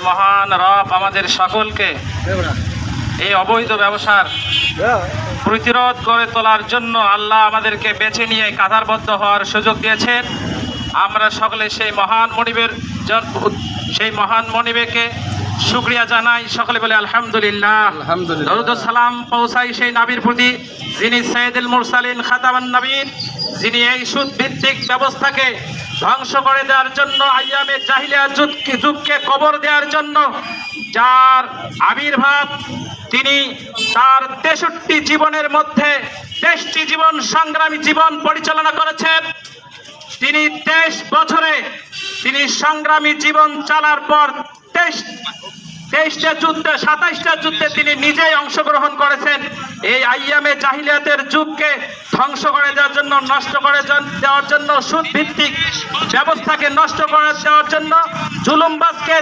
মহান রব আমাদের সকলকে এই অবৈধ ব্যবসার প্রতিরোধ করে তোলার জন্য আল্লাহ আমাদেরকে বেছে নিয়ে কাতারবদ্ধ হওয়ার সুযোগ দিয়েছেন। আমরা সকলে সেই মহান মনিবেকে শুকরিয়া জানাই। সকলে বলে আলহামদুলিল্লাহ। দরুদ ও সালাম পৌঁছাই সেই নবীর প্রতি যিনি সাইয়্যিদুল মুরসালিন খাতামান নবীন, যিনি এই সুদ ভিত্তিক ব্যবস্থাকে ধ্বংস করে দেওয়ার জন্য, আইয়ামে জাহিলিয়া যুগকে কবর দেওয়ার জন্য যার আবির্ভাব, তিনি তার 63 জীবনের মধ্যে 23টি জীবন সংগ্রামী জীবন পরিচালনা করেছেন। তিনি 23 বছরে তিনি সংগ্রামী জীবন চালার পর 23টা যুদ্ধে 27টা যুদ্ধে তিনি নিজেই অংশগ্রহণ করেছেন। এই আইয়ামে জাহিলিয়াতের যুগকে ধ্বংস করে দেওয়ার জন্য, নষ্ট করে দেওয়ার জন্য, সুদ ভিত্তিক ব্যবস্থাকে নষ্ট করে দেওয়ার জন্য, জুলুমবাজকে